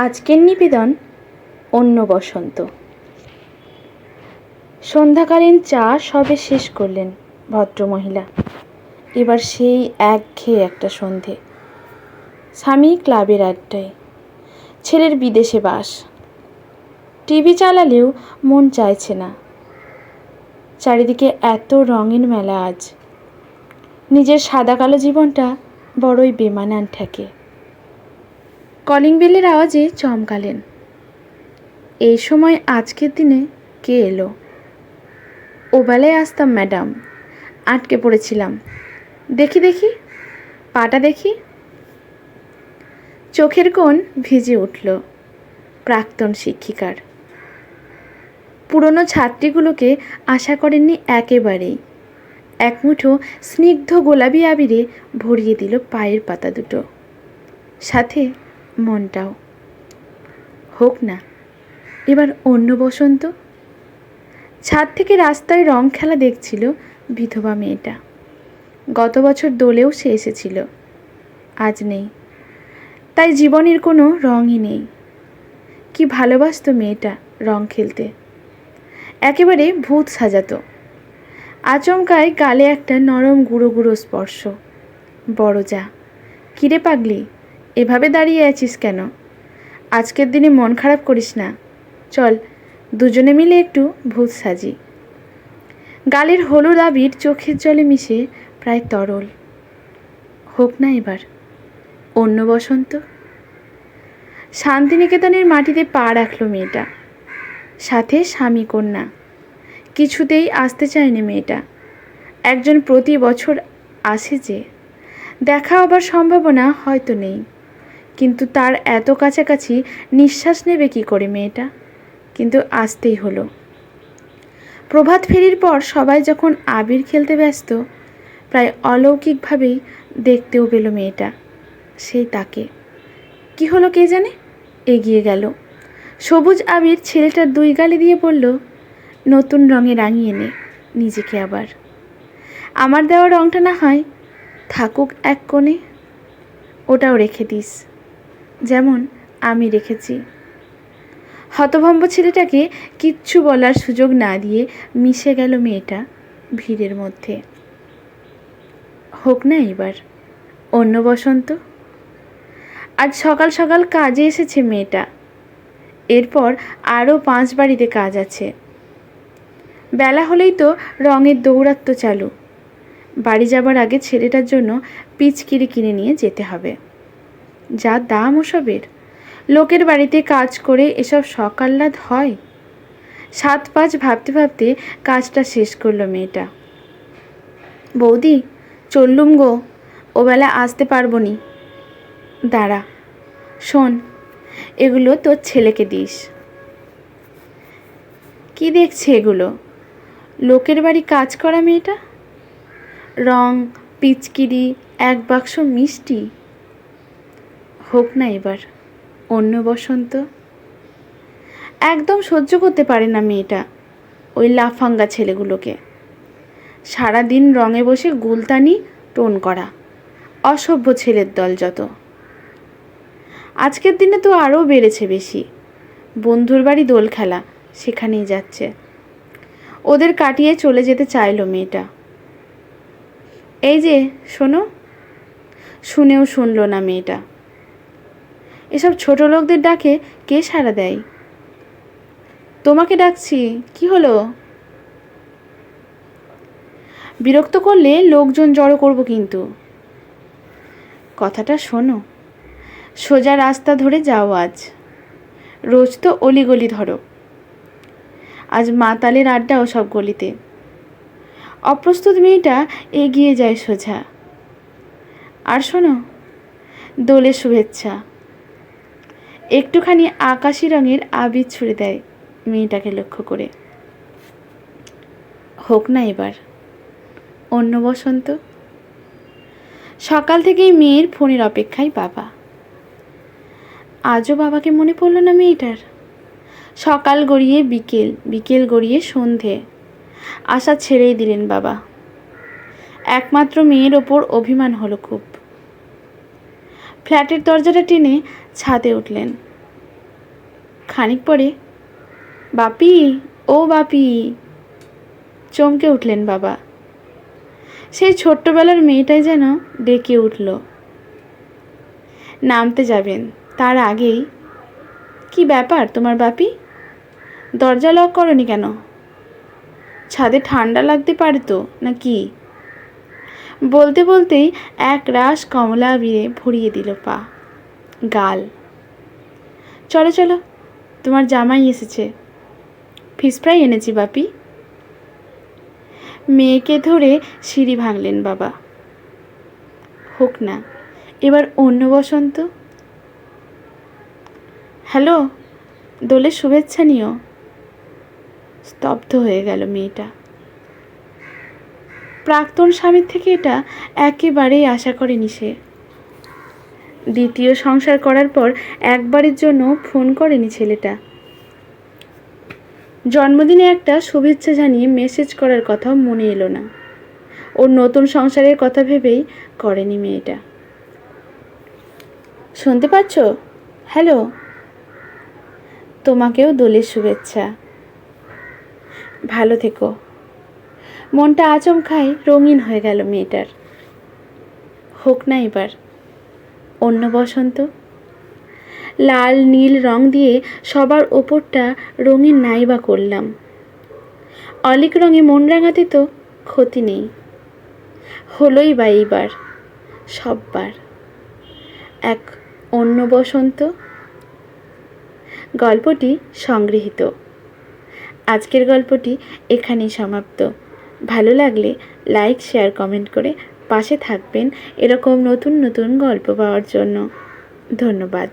আজকের নিবেদন অন্য বসন্ত। সন্ধ্যাকালীন চা সবে শেষ করলেন ভদ্রমহিলা। এবার সেই একঘেয়ে একটা সন্ধে। স্বামী ক্লাবের আড্ডায়, ছেলের বিদেশে বাস। টিভি চালালেও মন চাইছে না। চারিদিকে এত রঙিন মেলা আজ। নিজের সাদা কালো জীবনটা বড়ই বেমানান ঠেকে। কলিং বেলের আওয়াজে চমকালেন। এই সময় আজকের দিনে কে এলো? ওবেলায় আসতাম ম্যাডাম, আটকে পড়েছিলাম। দেখি দেখি পাটা দেখি। চোখের কোণ ভিজে উঠল প্রাক্তন শিক্ষিকার। পুরনো ছাত্রীগুলোকে আশা করেননি একেবারেই। এক মুঠো স্নিগ্ধ গোলাপি আবিরে ভরিয়ে দিল পায়ের পাতা দুটো, সাথে মনটাও। হোক না এবার অন্য বসন্ত। ছাদ থেকে রাস্তায় রং খেলা দেখছিল বিধবা মেয়েটা। গত বছর দোলেও সে এসেছিল, আজ নেই। তাই জীবনের কোনো রঙই নেই। কি ভালোবাসতো মেয়েটা রং খেলতে, একেবারে ভূত সাজাতো। আচমকায় গালে একটা নরম গুঁড়ো গুঁড়ো স্পর্শ। বড় যা, কিরে পাগলি, এভাবে দাঁড়িয়ে আছিস কেন? আজকের দিনে মন খারাপ করিস না, চল দুজনে মিলে একটু ভূত সাজি। গালের হলুদ আবির চোখের জলে মিশে প্রায় তরল। হোক না এবার অন্য বসন্ত। শান্তিনিকেতনের মাটিতে পা রাখল মেয়েটা, সাথে স্বামী কন্যা। কিছুতেই আসতে চায়নি মেয়েটা। একজন প্রতি বছর আসে যে, দেখা হবার সম্ভাবনা হয়তো নেই, কিন্তু তার এত কাছাকাছি নিঃশ্বাস নেবে কি করে মেয়েটা? কিন্তু আসতেই হলো। প্রভাত ফেরির পর সবাই যখন আবির খেলতে ব্যস্ত, প্রায় অলৌকিকভাবেই দেখতেও পেল মেয়েটা সেই তাকে। কি হলো কে জানে, এগিয়ে গেল। সবুজ আবির ছেলেটার দুই গালে দিয়ে বলল, নতুন রঙে রাঙিয়ে নে নিজেকে আবার। আমার দেওয়া রঙটা না হয় থাকুক এক কোণে, ওটাও রেখে দিস যেমন আমি রেখেছি। হতভম্ব ছেলেটাকে কিচ্ছু বলার সুযোগ না দিয়ে মিশে গেল মেয়েটা ভিড়ের মধ্যে। হোক না এবার অন্য বসন্ত। আজ সকাল সকাল কাজে এসেছে মেয়েটা। এরপর আরও 5 বাড়িতে কাজ আছে। বেলা হলেই তো রঙের দৌরাত্ম্য চালু। বাড়ি যাবার আগে ছেলেটার জন্য পিচকিরি কিনে নিয়ে যেতে হবে। যা দাম ওসবের। লোকের বাড়িতে কাজ করে এসব সকাল্লাদ হয়? 7-5 ভাবতে ভাবতে কাজটা শেষ করলো মেয়েটা। বৌদি চললুম গো, ওবেলা আসতে পারবো নি। দাঁড়া, শোন, এগুলো তোর ছেলেকে দিস। কি দেখছে এগুলো? লোকের বাড়ি কাজ করা মেয়েটা, রং, পিচকিরি, 1 বাক্স মিষ্টি। হোক না এবার অন্য বসন্ত। একদম সহ্য করতে পারে না মেয়েটা ওই লাফাঙ্গা ছেলেগুলোকে। সারাদিন রঙে বসে গুলতানি টোন করা অসভ্য ছেলের দল যত। আজকের দিনে তো আরও বেড়েছে বেশি। বন্ধুর বাড়ি দোল খেলা, সেখানেই যাচ্ছে। ওদের কাটিয়ে চলে যেতে চাইল মেয়েটা। এই যে শোনো, শুনেও শুনল না মেয়েটা। এসব ছোট লোকদের ডাকে কে সাড়া দেয়? তোমাকে ডাকছি, কি হলো? বিরক্ত করলে লোকজন জড়ো করব কিন্তু। কথাটা শোনো, সোজা রাস্তা ধরে যাও আজ। রোজ তো অলিগলি ধরো, আজ মাতালের আড্ডাও সব গলিতে। অপ্রস্তুত মেয়েটা এগিয়ে যায় সোজা। আর শোনো, দোলের শুভেচ্ছা। একটুখানি আকাশি রঙের আবির ছুঁড়ে দেয় মেয়েটাকে লক্ষ্য করে। হোক না এবার অন্য বসন্ত। সকাল থেকেই মেয়ের ফোনের অপেক্ষায় বাবা। আজও বাবাকে মনে পড়ল না মেয়েটার। সকাল গড়িয়ে বিকেল, বিকেল গড়িয়ে সন্ধে, আশা ছেড়েই দিলেন বাবা। একমাত্র মেয়ের ওপর অভিমান হলো খুব। ফ্ল্যাটের দরজাটা টেনে ছাদে উঠলেন। খানিক পরে, বাপি, ও বাপি, চমকে উঠলেন বাবা। সেই ছোট্টবেলার মেয়েটাই যেন ডেকে উঠল। নামতে যাবেন তার আগেই, কি ব্যাপার তোমার বাপি, দরজা লক করনি কেন? ছাদে ঠান্ডা লাগতে পারে তো নাকি? বলতে বলতেই এক রাশ কমলা আবিরে ভরিয়ে দিল পা, গাল। চলো চলো, তোমার জামাই এসেছে, ফিশ ফ্রাই এনেছি বাপি। মেয়েকে ধরে সিঁড়ি ভাঙলেন বাবা। হোক না এবার অন্য বসন্ত। হ্যালো, দোলের শুভেচ্ছা নিও। স্তব্ধ হয়ে গেল মেয়েটা। প্রাক্তন স্বামীর থেকে এটা একেবারেই আশা করেনি সে। দ্বিতীয় সংসার করার পর একবারের জন্য ফোন করেনি ছেলেটা। জন্মদিনে একটা শুভেচ্ছা জানিয়ে মেসেজ করার কথাও মনে এলো না। ওর নতুন সংসারের কথা ভেবেই করেনি মেয়েটা। শুনতে পাচ্ছ? হ্যালো, তোমাকেও দোলের শুভেচ্ছা। ভালো থেকো। মনটা আচমকাই রঙিন হয়ে গেল মেয়েটার। হোক না এবার অন্য বসন্ত। লাল নীল রং দিয়ে সবার ওপরটা রঙিন নাইবা করলাম। অলিক রঙে মন রাঙাতে তো ক্ষতি নেই। হলোই বা এইবার সববার এক অন্য বসন্ত। গল্পটি সংগৃহীত। আজকের গল্পটি এখানেই সমাপ্ত। ভালো লাগলে লাইক, শেয়ার, কমেন্ট করে পাশে থাকবেন এরকম নতুন নতুন গল্প পাওয়ার জন্য। ধন্যবাদ।